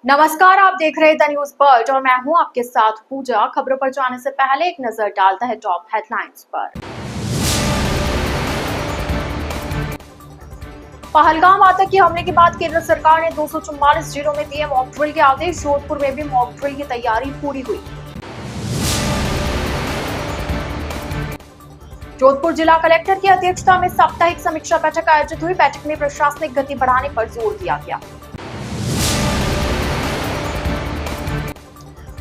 नमस्कार, आप देख रहे हैं द न्यूज वर्ल्ड और मैं हूं आपके साथ पूजा। खबरों पर जाने से पहले एक नजर डालता है टॉप हेडलाइंस पर। पहलगाम आतंकी हमले के बाद केंद्र सरकार ने 244 जिलों में दिए मॉक ड्रिल के आदेश। जोधपुर में भी मॉक ड्रिल की तैयारी पूरी हुई। जोधपुर जिला कलेक्टर की अध्यक्षता में साप्ताहिक समीक्षा बैठक आयोजित हुई। बैठक में प्रशासनिक गति बढ़ाने पर जोर दिया गया।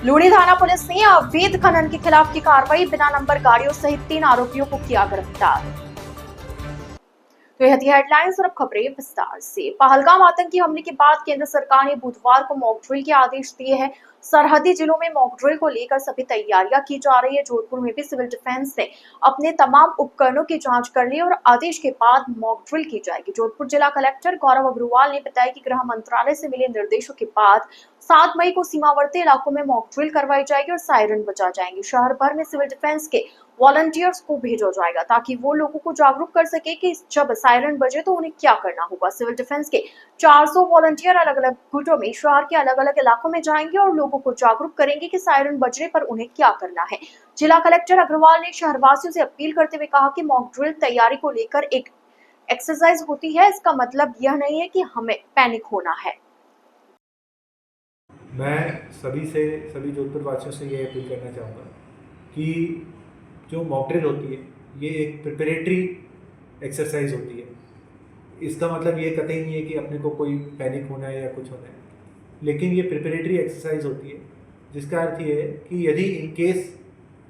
लूड़ी थाना पुलिस ने अवैध खनन के खिलाफ की कार्रवाई। बिना नंबर गाड़ियों सहित 3 आरोपियों को किया गिरफ्तार। तो यह थी हेडलाइंस और अब खबरें विस्तार से। पहलगाम आतंकी हमले के बाद केंद्र सरकार ने बुधवार को मॉक ड्रिल के आदेश दिए हैं। सरहदी जिलों में मॉक ड्रिल को लेकर सभी तैयारियां की जा रही है। जोधपुर में भी सिविल डिफेंस ने अपने तमाम उपकरणों की जांच कर ली और आदेश के बाद मॉक ड्रिल की जाएगी। जोधपुर जिला कलेक्टर गौरव अग्रवाल ने बताया कि गृह मंत्रालय से मिले निर्देशों के बाद 7 मई को सीमावर्ती इलाकों में मॉक ड्रिल करवाई जाएगी और सायरन बजा जाएंगे। शहर भर में सिविल डिफेंस के वॉलंटियर्स को भेजा जाएगा ताकि वो लोगों को जागरूक कर सके कि जब सायरन बजे तो उन्हें क्या करना होगा। सिविल डिफेंस के 400 वॉलंटियर अलग अलग गुटों में शहर के अलग अलग इलाकों में जाएंगे और लोगों को जागरूक करेंगे कि सायरन बजने पर उन्हें क्या करना है। जिला कलेक्टर अग्रवाल ने शहरवासियों से अपील करते हुए कहा कि मॉक ड्रिल तैयारी को लेकर एक एक्सरसाइज होती है। इसका मतलब यह नहीं है कि हमें पैनिक होना है। मैं सभी जोधपुर वासियों से ये अपील करना चाहूँगा कि जो मॉक ड्रिल होती है ये एक प्रिपरेटरी एक्सरसाइज होती है। इसका मतलब ये कतई नहीं है कि अपने को कोई पैनिक होना है या कुछ होना है, लेकिन ये प्रिपरेटरी एक्सरसाइज होती है जिसका अर्थ ये है कि यदि इन केस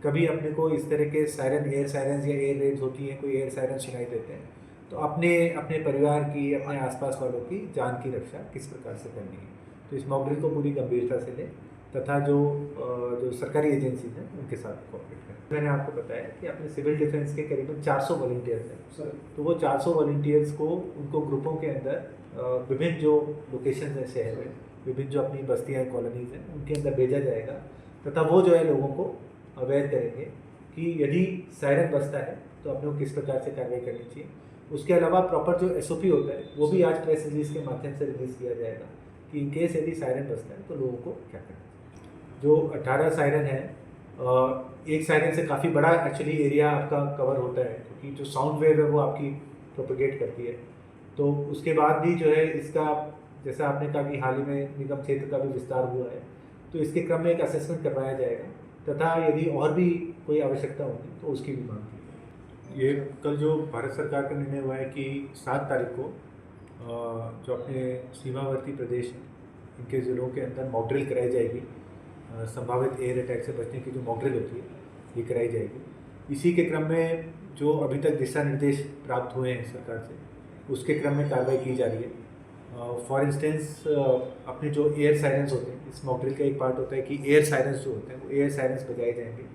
कभी अपने को इस तरह के सायरन, एयर सायरन या एयर रेड्स होती हैं, कोई एयर सायरन सुनाई देते हैं, तो अपने परिवार की, अपने आसपास वालों की जान की रक्षा किस प्रकार से करनी है। तो इस मॉक ड्रिल को पूरी गंभीरता से लें तथा जो सरकारी एजेंसीज हैं उनके साथ कोऑपरेट करें। मैंने आपको बताया कि अपने सिविल डिफेंस के करीबन 400 वॉलंटियर्स हैं सर। तो वो 400 वॉलंटियर्स को उनको ग्रुपों के अंदर विभिन्न जो लोकेशन हैं शहर में, विभिन्न जो अपनी बस्तियाँ कॉलोनीज हैं उनके अंदर भेजा जाएगा तथा वो जो है लोगों को अवेयर करेंगे कि यदि सायरन बजता है तो अपने को किस प्रकार से कार्रवाई करनी चाहिए। उसके अलावा प्रॉपर जो SOP होता है वो भी आज प्रेस रिलीज के माध्यम से रिलीज़ किया जाएगा कि इन केस यदि सायरन बजता है तो लोगों को क्या करना चाहिए। जो 18 सायरन है, एक सायरन से काफ़ी बड़ा एक्चुअली एरिया आपका कवर होता है क्योंकि जो साउंड वेव है वो आपकी प्रोपेगेट करती है। तो उसके बाद भी जो है इसका, जैसा आपने कहा कि हाल ही में निगम क्षेत्र का भी विस्तार हुआ है, तो इसके क्रम में एक असेसमेंट करवाया जाएगा तथा यदि और भी कोई आवश्यकता होगी तो उसकी भी मांग की जाएगी। ये कल जो भारत सरकार का निर्णय हुआ है कि 7 तारीख को जो अपने सीमावर्ती प्रदेश हैं इनके ज़िलों के अंदर मॉक ड्रिल कराई जाएगी। संभावित एयर अटैक से बचने की जो मॉक ड्रिल होती है ये कराई जाएगी। इसी के क्रम में जो अभी तक दिशा निर्देश प्राप्त हुए हैं सरकार से, उसके क्रम में कार्रवाई की जा रही है। फॉर इंस्टेंस अपने जो एयर सायरेंस होते हैं, इस मॉक ड्रिल का एक पार्ट होता है कि एयर सायरेंस जो होते हैं वो एयर सायरेंस बजाए जाएंगे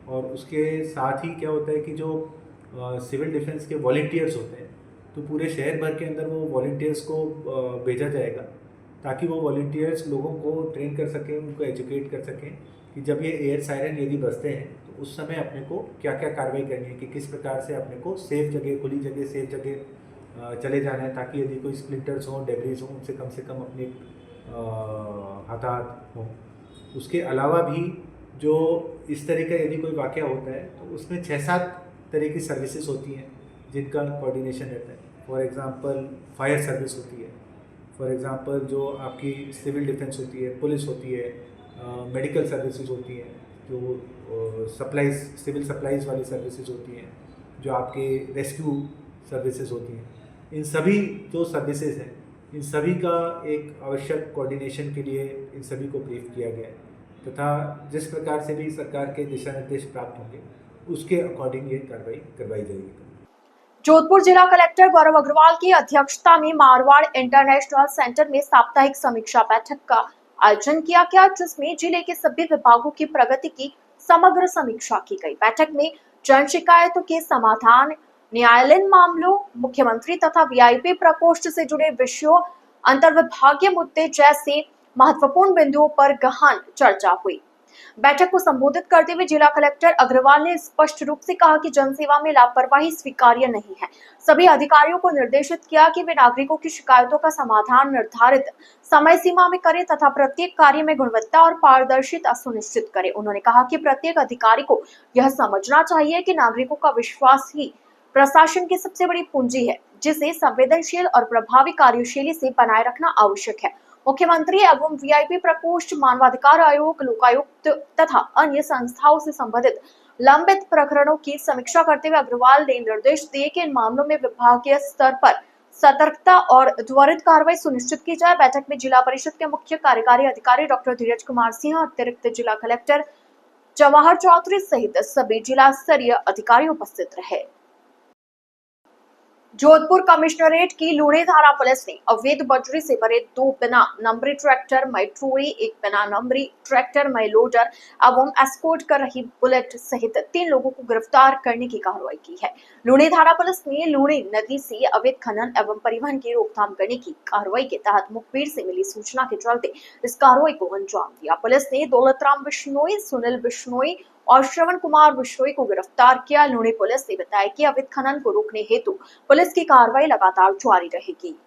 और उसके साथ ही क्या होता है कि जो सिविल डिफेंस के वॉलंटियर्स होते हैं तो पूरे शहर भर के अंदर वो वॉलंटियर्स को भेजा जाएगा ताकि वो वॉलंटियर्स लोगों को ट्रेन कर सकें, उनको एजुकेट कर सकें कि जब ये एयर सायरन यदि बजते हैं तो उस समय अपने को क्या क्या कार्रवाई करनी है, कि किस प्रकार से अपने को सेफ जगह, खुली जगह, सेफ जगह चले जाना है ताकि यदि कोई स्प्लिंटर्स हों, डेब्रीज हों, उनसे कम अपने हताहत हों। उसके अलावा भी जो इस तरह का यदि कोई वाक़या होता है तो उसमें 6-7 तरह की सर्विसेज होती हैं जिनका कोऑर्डिनेशन रहता है। फॉर एग्ज़ाम्पल फायर सर्विस होती है, फॉर एग्ज़ाम्पल जो आपकी सिविल डिफेंस होती है, पुलिस होती है, मेडिकल सर्विसेज होती हैं, जो सप्लाइज, सिविल सप्लाइज वाली सर्विसेज होती हैं, जो आपके रेस्क्यू सर्विसेज होती हैं। इन सभी जो सर्विसेज हैं, इन सभी का एक आवश्यक कोऑर्डिनेशन के लिए इन सभी को ब्रीफ किया गया है तथा जिस प्रकार से भी सरकार के दिशा निर्देश प्राप्त होंगे उसके अकॉर्डिंग ये कार्रवाई करवाई जाएगी। जोधपुर जिला कलेक्टर गौरव अग्रवाल की अध्यक्षता में मारवाड़ इंटरनेशनल सेंटर में साप्ताहिक समीक्षा बैठक का आयोजन किया गया, जिसमें जिले के सभी विभागों की प्रगति की समग्र समीक्षा की गई। बैठक में जन शिकायतों के समाधान, न्यायालयीन मामलों, मुख्यमंत्री तथा VIP प्रकोष्ठ से जुड़े विषयों, अंतर्विभागीय मुद्दे जैसे महत्वपूर्ण बिंदुओं पर गहन चर्चा हुई। बैठक को संबोधित करते हुए जिला कलेक्टर अग्रवाल ने स्पष्ट रूप से कहा कि जनसेवा में लापरवाही स्वीकार्य नहीं है। सभी अधिकारियों को निर्देशित किया कि वे नागरिकों की शिकायतों का समाधान निर्धारित समय सीमा में करें तथा प्रत्येक कार्य में गुणवत्ता और पारदर्शिता सुनिश्चित करें। उन्होंने कहा कि प्रत्येक अधिकारी को यह समझना चाहिए कि नागरिकों का विश्वास ही प्रशासन की सबसे बड़ी पूंजी है, जिसे संवेदनशील और प्रभावी कार्यशैली से बनाए रखना आवश्यक है। मुख्यमंत्री एवं वीआईपी प्रकोष्ठ, मानवाधिकार आयोग, लोकायुक्त तथा अन्य संस्थाओं से संबंधित लंबित प्रकरणों की समीक्षा करते हुए अग्रवाल ने निर्देश दिए कि इन मामलों में विभागीय स्तर पर सतर्कता और त्वरित कार्रवाई सुनिश्चित की जाए। बैठक में जिला परिषद के मुख्य कार्यकारी अधिकारी डॉक्टर धीरज कुमार सिंह, अतिरिक्त जिला कलेक्टर जवाहर चौधरी सहित सभी जिला स्तरीय अधिकारी उपस्थित रहे। जोधपुर कमिश्नरेट की लूणीधारा पुलिस ने अवैध बजरी से भरे 2 बिना नंबरी ट्रैक्टर मई ट्रोली, 1 बिना नंबरी ट्रैक्टर मई लोडर एवं एस्कॉर्ट कर रही बुलेट सहित 3 लोगों को गिरफ्तार करने की कार्रवाई की है। लूणीधारा पुलिस ने लूणी नदी से अवैध खनन एवं परिवहन की रोकथाम करने की कार्रवाई के तहत मुखबिर से मिली सूचना के चलते इस कार्रवाई को अंजाम दिया। पुलिस ने दौलतराम बिश्नोई, सुनील बिश्नोई और श्रवण कुमार बिश्नोई को गिरफ्तार किया। लूणी पुलिस ने बताया कि अवैध खनन को रोकने हेतु पुलिस की कार्रवाई लगातार जारी रहेगी।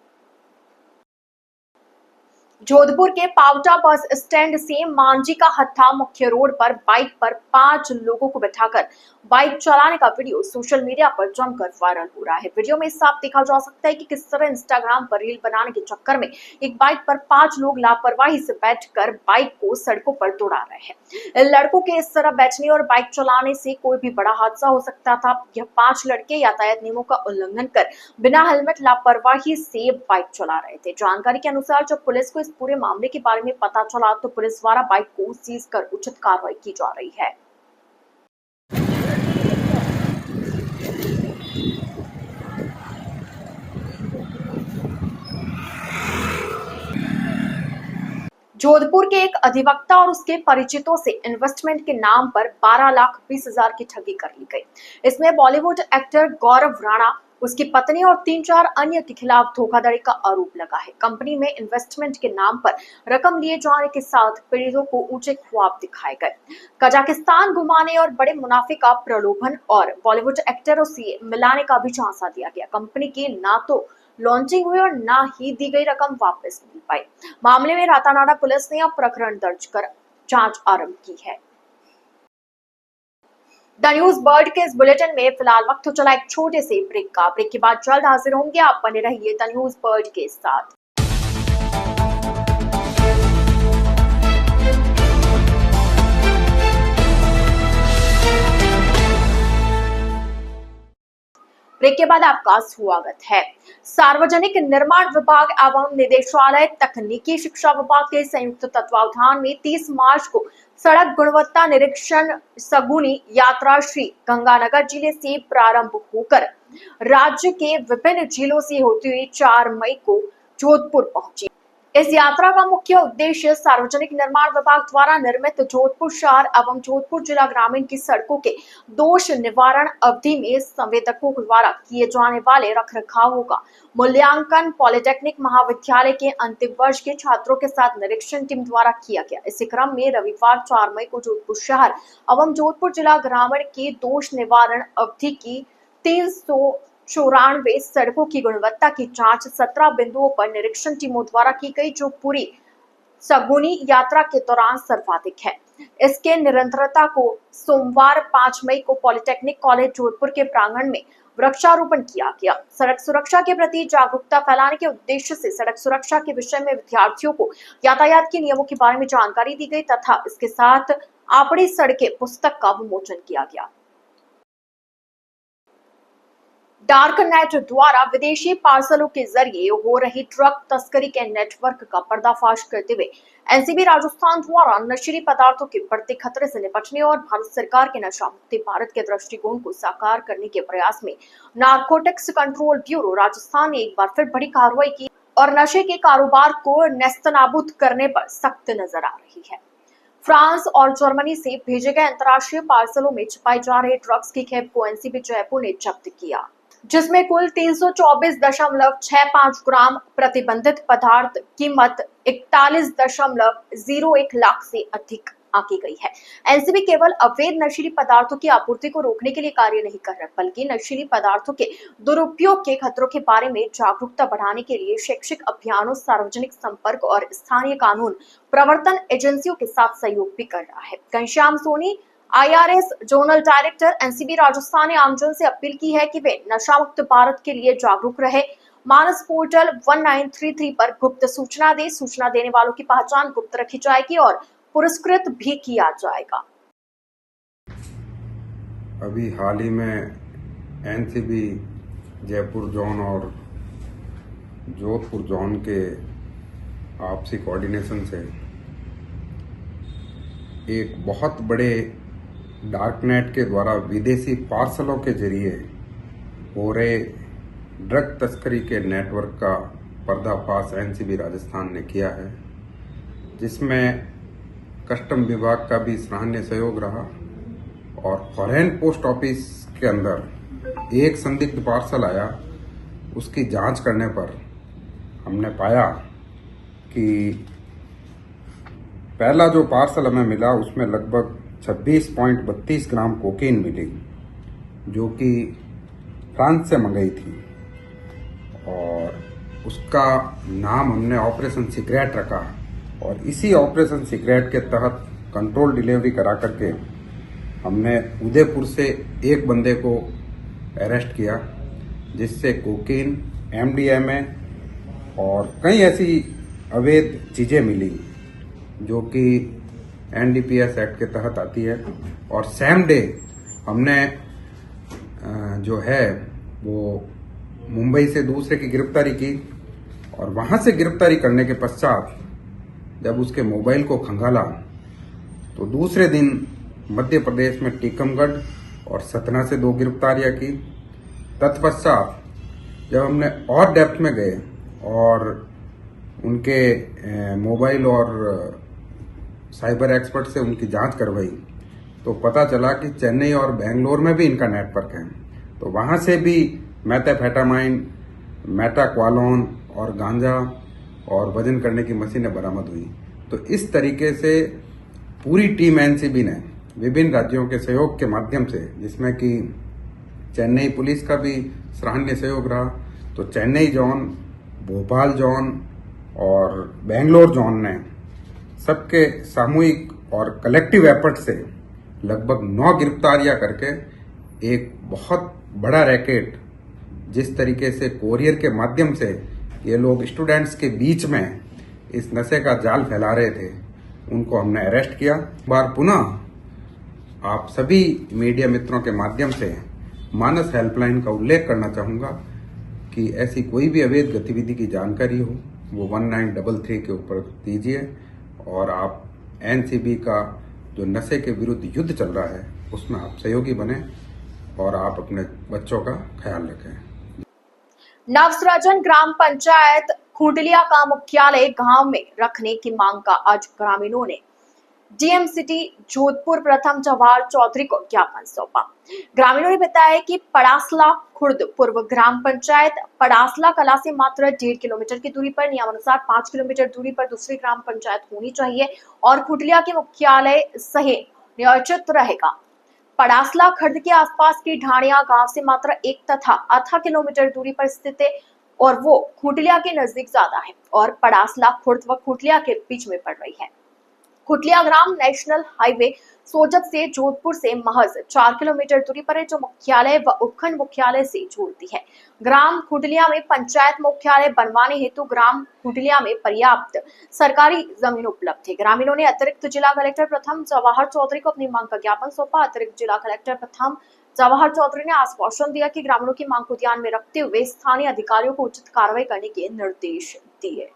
जोधपुर के पावटा बस स्टैंड से मांझी का हत्था मुख्य रोड पर बाइक पर 5 लोगों को बैठाकर बाइक चलाने का वीडियो सोशल मीडिया पर जमकर वायरल हो रहा है। वीडियो में साफ देखा जा सकता है कि किस तरह इंस्टाग्राम पर रील बनाने के चक्कर में एक बाइक पर 5 लोग लापरवाही से बैठकर बाइक को सड़कों पर दौड़ा रहे हैं। इन लड़कों के इस तरह बैठने और बाइक चलाने से कोई भी बड़ा हादसा हो सकता था। यह 5 लड़के यातायात नियमों का उल्लंघन कर बिना हेलमेट लापरवाही से बाइक चला रहे थे। जानकारी के अनुसार जब पुलिस को इस पूरे मामले के बारे में पता चला तो पुलिस द्वारा बाइक को सीज कर उचित कार्रवाई की जा रही है। जोधपुर के एक अधिवक्ता और उसके परिचितों से इन्वेस्टमेंट के नाम पर 12,20,000 की ठगी कर ली गई। इसमें बॉलीवुड एक्टर गौरव राणा, उसकी पत्नी और 3-4 अन्य के खिलाफ धोखाधड़ी का आरोप लगा है। कंपनी में इन्वेस्टमेंट के नाम पर रकम लिए जाने के साथ पीड़ितों को ऊंचे ख्वाब दिखाए गए, कजाकिस्तान घुमाने और बड़े मुनाफे का प्रलोभन और बॉलीवुड एक्टरों से मिलाने का भी झांसा दिया गया। कंपनी की ना तो लॉन्चिंग हुई और ना ही दी गई रकम वापस मिल पाई। मामले में रातानाडा पुलिस ने अब प्रकरण दर्ज कर जांच आरंभ की है। द न्यूज बर्ड के इस बुलेटिन में फिलहाल वक्त हो चला एक छोटे से ब्रेक का। ब्रेक के बाद जल्द हाजिर होंगे। आप बने रहिए द न्यूज बर्ड के साथ। ब्रेक के बाद आपका स्वागत है। सार्वजनिक निर्माण विभाग एवं निदेशालय तकनीकी शिक्षा विभाग के संयुक्त तत्वावधान में 30 मार्च को सड़क गुणवत्ता निरीक्षण सगुनी यात्रा श्री गंगानगर जिले से प्रारंभ होकर राज्य के विभिन्न जिलों से होती हुई 4 मई को जोधपुर पहुंची। इस यात्रा का मुख्य उद्देश्य सार्वजनिक निर्माण विभाग द्वारा निर्मित जोधपुर शहर एवं जोधपुर जिला ग्रामीण की सड़कों के दोष निवारण अवधि में संवेदकों द्वारा किए जाने वाले रखरखाव का मूल्यांकन पॉलिटेक्निक महाविद्यालय के अंतिम वर्ष के छात्रों के साथ निरीक्षण टीम द्वारा किया गया। इसी क्रम में रविवार 4 मई को जोधपुर शहर एवं जोधपुर जिला ग्रामीण की दोष निवारण अवधि की 394 सड़कों की गुणवत्ता की जांच 17 बिंदुओं पर निरीक्षण टीमों द्वारा की गई, जो पूरी सगुनी यात्रा के दौरान सर्वाधिक है। इसके निरंतरता को सोमवार 5 मई को पॉलिटेक्निक कॉलेज जोधपुर के प्रांगण में वृक्षारोपण किया गया। सड़क सुरक्षा के प्रति जागरूकता फैलाने के उद्देश्य से सड़क सुरक्षा के विषय में विद्यार्थियों को यातायात के नियमों के बारे में जानकारी दी गई तथा इसके साथ आपड़ी सड़कें पुस्तक का विमोचन किया गया। डार्क नेट द्वारा विदेशी पार्सलों के जरिए हो रही ट्रक तस्करी के नेटवर्क का पर्दाफाश करते हुए एनसीबी राजस्थान द्वारा नशीली पदार्थों के बढ़ते खतरे से निपटने और भारत सरकार के नशा मुक्ति भारत के दृष्टिकोण को साकार करने के प्रयास में नारकोटिक्स कंट्रोल ब्यूरो राजस्थान ने एक बार फिर बड़ी कार्रवाई की और नशे के कारोबार को नेस्तनाबूद करने पर सख्त नजर आ रही है। फ्रांस और जर्मनी से भेजे गए अंतर्राष्ट्रीय पार्सलों में छिपाए जा रहे ड्रग्स की खेप को एनसीबी जयपुर ने जब्त किया, जिसमें कुल 324.65 ग्राम प्रतिबंधित पदार्थ कीमत 41.01 लाख से अधिक आंकी गई है। एनसीबी केवल अवैध नशीली पदार्थों की आपूर्ति को रोकने के लिए कार्य नहीं कर रहा, बल्कि नशीली पदार्थों के दुरुपयोग के खतरों के बारे में जागरूकता बढ़ाने के लिए शैक्षिक अभियानों, सार्वजनिक संपर्क और स्थानीय कानून प्रवर्तन एजेंसियों के साथ सहयोग भी कर रहा है। Ghanshyam Soni, IRS zonal director, NCB Rajasthan ने आमजन से अपील की है कि वे नशा मुक्त भारत के लिए जागरूक रहे। मानस पोर्टल 1933 पर गुप्त सूचना दे, सूचना देने वालों की पहचान गुप्त रखी जाएगी और पुरस्कृत भी किया जाएगा। अभी हाल ही में एनसीबी जयपुर जोन और जोधपुर जोन के आपसी कोऑर्डिनेशन से एक बहुत बड़े डार्कनेट के द्वारा विदेशी पार्सलों के जरिए हो रहे ड्रग तस्करी के नेटवर्क का पर्दाफाश एनसीबी राजस्थान ने किया है, जिसमें कस्टम विभाग का भी सराहनीय सहयोग रहा और फॉरेन पोस्ट ऑफिस के अंदर एक संदिग्ध पार्सल आया। उसकी जांच करने पर हमने पाया कि पहला जो पार्सल हमें मिला उसमें लगभग 26.32 ग्राम कोकीन मिली, जो कि फ्रांस से मंगाई थी और उसका नाम हमने ऑपरेशन सीक्रेट रखा और इसी ऑपरेशन सीक्रेट के तहत कंट्रोल डिलीवरी करा करके हमने उदयपुर से एक बंदे को अरेस्ट किया, जिससे कोकीन, एमडीएमए और कई ऐसी अवैध चीज़ें मिली जो कि एनडीपीएस एक्ट के तहत आती है। और सेम डे हमने जो है वो मुंबई से दूसरे की गिरफ्तारी की और वहां से गिरफ्तारी करने के पश्चात जब उसके मोबाइल को खंगाला तो दूसरे दिन मध्य प्रदेश में टीकमगढ़ और सतना से 2 गिरफ्तारियां की। तत्पश्चात जब हमने और डेप्थ में गए और उनके मोबाइल और साइबर एक्सपर्ट से उनकी जांच करवाई तो पता चला कि चेन्नई और बेंगलोर में भी इनका नेटवर्क है। तो वहां से भी मेथाफेटामाइन, मेटाक्वालोन और गांजा और वजन करने की मशीनें बरामद हुई। तो इस तरीके से पूरी टीम एनसीबी ने विभिन्न राज्यों के सहयोग के माध्यम से, जिसमें कि चेन्नई पुलिस का भी सराहनीय सहयोग रहा, तो चेन्नई जोन, भोपाल जोन और बेंगलोर जोन ने सबके सामूहिक और कलेक्टिव एफर्ट से लगभग 9 गिरफ्तारियां करके एक बहुत बड़ा रैकेट, जिस तरीके से कोरियर के माध्यम से ये लोग स्टूडेंट्स के बीच में इस नशे का जाल फैला रहे थे, उनको हमने अरेस्ट किया। बार पुनः आप सभी मीडिया मित्रों के माध्यम से मानस हेल्पलाइन का उल्लेख करना चाहूँगा कि ऐसी कोई भी अवैध गतिविधि की जानकारी हो वो 1933 के ऊपर दीजिए और आप एनसीबी का जो नशे के विरुद्ध युद्ध चल रहा है उसमें आप सहयोगी बने और आप अपने बच्चों का ख्याल रखें। नवसृजन ग्राम पंचायत खूंटलिया का मुख्यालय गांव में रखने की मांग का आज ग्रामीणों ने डीएम सिटी जोधपुर प्रथम जवाहर चौधरी को ज्ञापन सौंपा। ग्रामीणों ने बताया कि पड़ासला खुर्द पूर्व ग्राम पंचायत पड़ासला कला से मात्र 1.5 किलोमीटर की दूरी पर नियमानुसार 5 किलोमीटर दूरी पर दूसरी ग्राम पंचायत होनी चाहिए और खुटलिया के मुख्यालय सही नियोजित रहेगा। पड़ासला खर्द के आसपास की ढाणिया गांव से मात्र 1 तथा आधा किलोमीटर दूरी पर स्थित है और वो खुटलिया के नजदीक ज्यादा है और पड़ासला खुर्द व खुटलिया के बीच में पड़ रही है। खुटलिया ग्राम नेशनल हाईवे सोजत से जोधपुर से महज 4 किलोमीटर दूरी पर है, जो मुख्यालय व उपखंड मुख्यालय से जोड़ती है। ग्राम खुटलिया में पंचायत मुख्यालय बनवाने हेतु ग्राम खुटलिया में पर्याप्त सरकारी जमीन उपलब्ध है। ग्रामीणों ने अतिरिक्त जिला कलेक्टर प्रथम जवाहर चौधरी को अपनी मांग का ज्ञापन सौंपा। अतिरिक्त जिला कलेक्टर प्रथम जवाहर चौधरी ने आश्वासन दिया कि ग्रामीणों की मांग को ध्यान में रखते हुए स्थानीय अधिकारियों को उचित कार्रवाई करने के निर्देश दिए।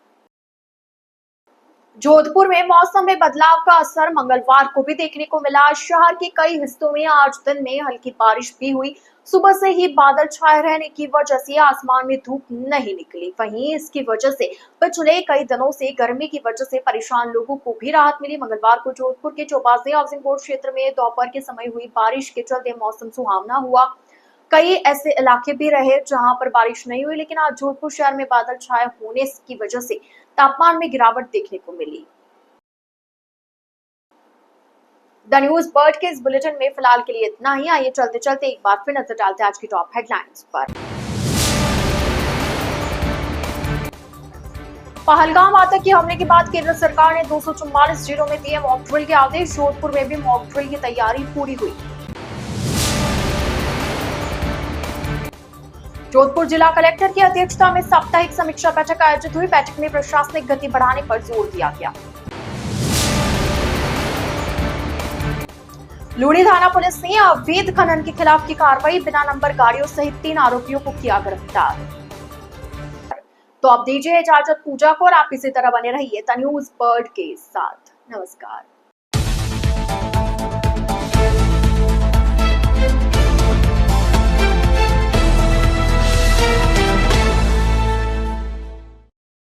जोधपुर में मौसम में बदलाव का असर मंगलवार को भी देखने को मिला। शहर के कई हिस्सों में आज दिन में हल्की बारिश भी हुई। सुबह से ही बादल छाए रहने की वजह से आसमान में धूप नहीं निकली। वहीं इसकी वजह से पिछले कई दिनों से गर्मी की वजह से परेशान लोगों को भी राहत मिली। मंगलवार को जोधपुर के चौबासी हाउसिंग बोर्ड क्षेत्र में दोपहर के समय हुई बारिश के चलते मौसम सुहावना हुआ। कई ऐसे इलाके भी रहे जहां पर बारिश नहीं हुई, लेकिन आज जोधपुर शहर में बादल छाए होने की वजह से तापमान में गिरावट देखने को मिली। द न्यूज बर्ड के इस बुलेटिन में फिलहाल के लिए इतना ही। आइए चलते चलते एक बार फिर नजर डालते हैं आज की टॉप हेडलाइंस पर। पहलगाम आतंकी हमले के बाद केंद्र सरकार ने 244 जिलों में दिए मॉक ड्रिल के आदेश। जोधपुर में भी मॉक ड्रिल की तैयारी पूरी हुई। जोधपुर जिला कलेक्टर की अध्यक्षता में साप्ताहिक समीक्षा बैठक आयोजित हुई। बैठक में प्रशासनिक गति बढ़ाने पर जोर दिया गया। लूणी थाना पुलिस ने अवैध खनन के खिलाफ की कार्रवाई, बिना नंबर गाड़ियों सहित 3 आरोपियों को किया गिरफ्तार। तो आप दीजिए इजाजत पूजा को और आप इसी तरह बने रहिए द न्यूज बर्ड के साथ। नमस्कार।